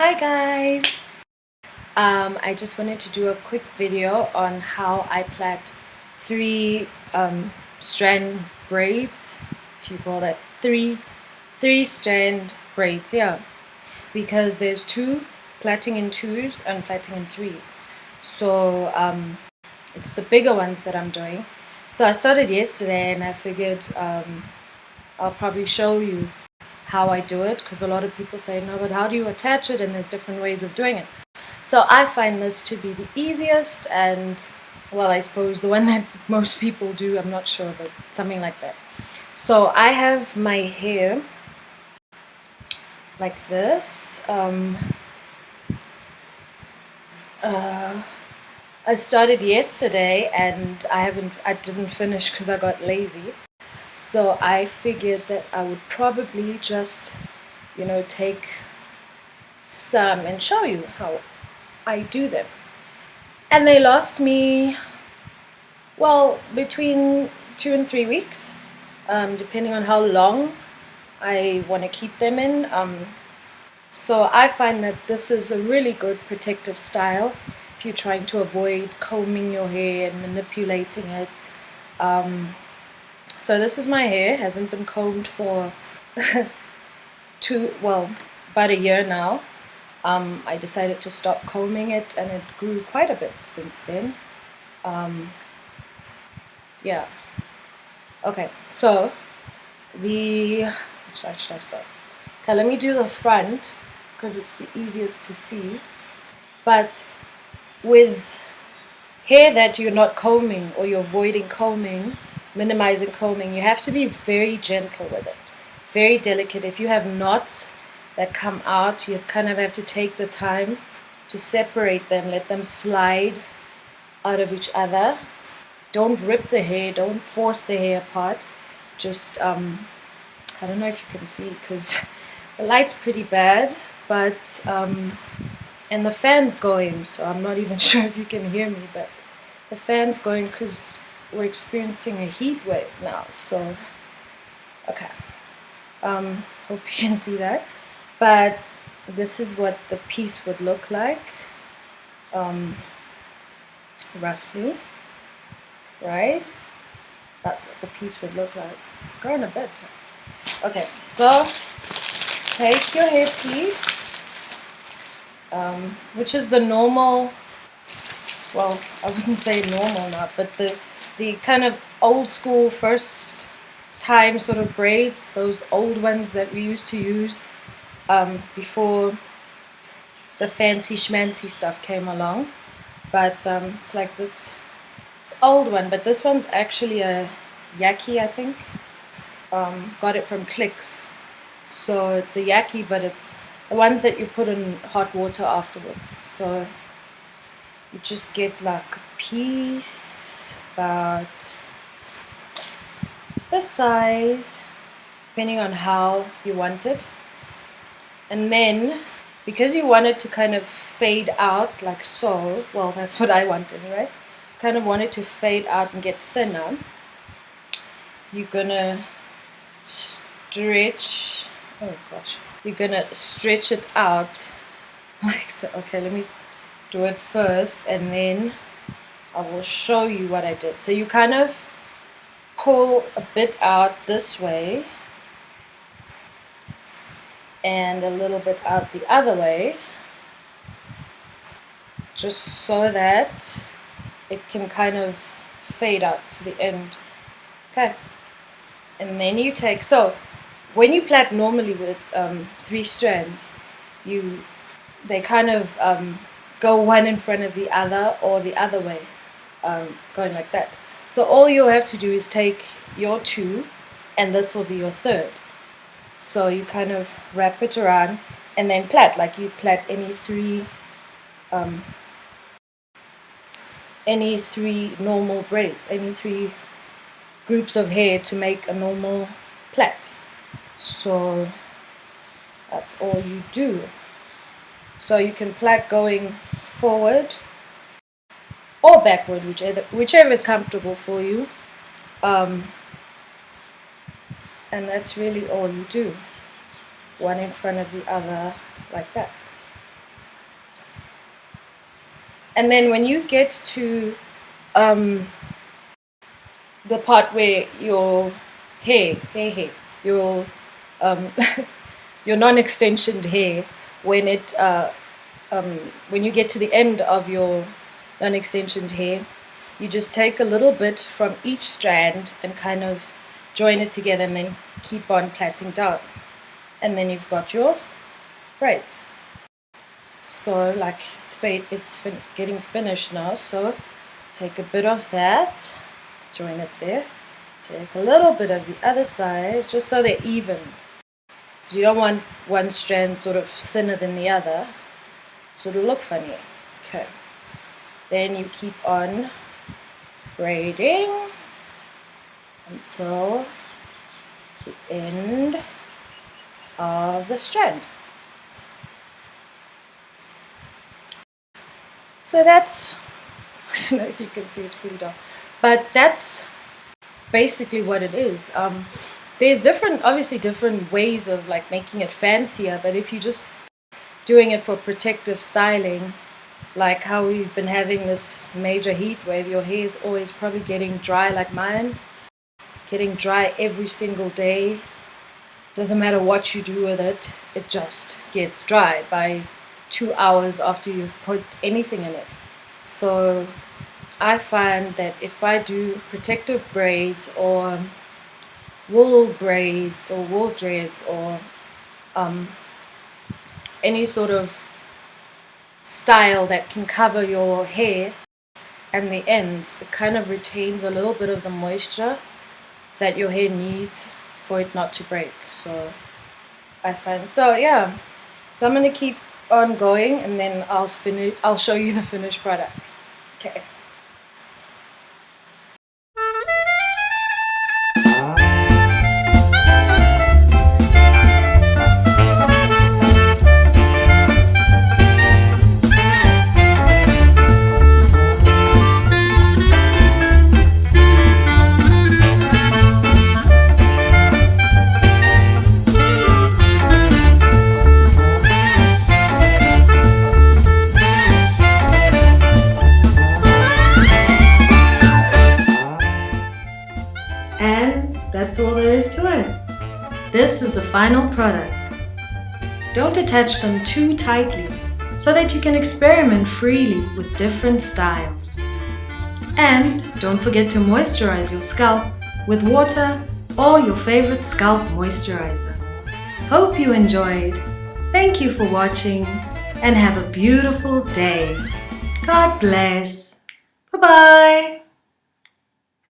Hi guys! I just wanted to do a quick video on how I plait three strand braids, if you call that three strand braids, yeah, because there's two plaiting in twos and plaiting in threes. So it's the bigger ones that I'm doing. So I started yesterday and I figured I'll probably show you how I do it, because a lot of people say, no, but how do you attach it, and there's different ways of doing it. So I find this to be the easiest, and well, I suppose the one that most people do, I'm not sure, but something like that. So I have my hair like this. I started yesterday and I didn't finish because I got lazy. So I figured that I would probably just, take some and show you how I do them. And they last me, well, between 2 and 3 weeks, depending on how long I want to keep them in. So I find that this is a really good protective style if you're trying to avoid combing your hair and manipulating it. So this is my hair, hasn't been combed for about a year now. I decided to stop combing it, and it grew quite a bit since then. Yeah. Okay, so which side should I start? Okay, let me do the front because it's the easiest to see. But with hair that you're not combing or you're avoiding combing, minimizing combing, you have to be very gentle with it, very delicate. If you have knots that come out, you kind of have to take the time to separate them, let them slide out of each other. Don't rip the hair, don't force the hair apart. Just I don't know if you can see because the light's pretty bad, but and the fan's going, so I'm not even sure if you can hear me, but the fan's going because we're experiencing a heat wave now. So okay, hope you can see that. But this is what the piece would look like, roughly, right? That's what the piece would look like. Growing a bit. Okay, so take your hairpiece, which is the normal, well, I wouldn't say normal now, but the kind of old school first time sort of braids, those old ones that we used to use before the fancy schmancy stuff came along. But it's like this, it's old one, but this one's actually a yaki, I think. Got it from Clicks. So it's a yaki, but it's the ones that you put in hot water afterwards. So you just get like a piece about this size, depending on how you want it. And then, because you want it to kind of fade out like so, well, that's what I want anyway, kind of want it to fade out and get thinner, you're gonna stretch, oh gosh, you're gonna stretch it out like so. Okay, let me do it first and then I will show you what I did. So you kind of pull a bit out this way and a little bit out the other way, just so that it can kind of fade out to the end. Okay, and then you take, so when you plait normally with three strands, they kind of go one in front of the other or the other way, going like that. So all you'll have to do is take your two and this will be your third. So you kind of wrap it around and then plait like you plait any three normal braids, any three groups of hair to make a normal plait. So that's all you do. So you can plait going forward or backward, whichever is comfortable for you. And that's really all you do. One in front of the other, like that. And then when you get to the part where your hair, your um, your non-extensioned hair, when it when you get to the end of your non-extensioned hair, you just take a little bit from each strand and kind of join it together, and then keep on plaiting down, and then you've got your braids. So like it's getting finished now, so take a bit of that, join it there, take a little bit of the other side, just so they're even. You don't want one strand sort of thinner than the other, so it'll look funny. Okay, then you keep on braiding until the end of the strand. So that's, I don't know if you can see, it's pretty dark, but that's basically what it is. There's obviously different ways of like making it fancier, but if you're just doing it for protective styling, like how we've been having this major heat wave, your hair is always probably getting dry like mine, getting dry every single day. Doesn't matter what you do with it, it just gets dry by 2 hours after you've put anything in it. So I find that if I do protective braids or wool braids or wool dreads or any sort of style that can cover your hair and the ends, it kind of retains a little bit of the moisture that your hair needs for it not to break. So I find, so yeah, so I'm going to keep on going, and then I'll show you the finished product. Okay. And that's all there is to it. This is the final product. Don't attach them too tightly so that you can experiment freely with different styles. And don't forget to moisturize your scalp with water or your favorite scalp moisturizer. Hope you enjoyed. Thank you for watching and have a beautiful day. God bless. Bye-bye.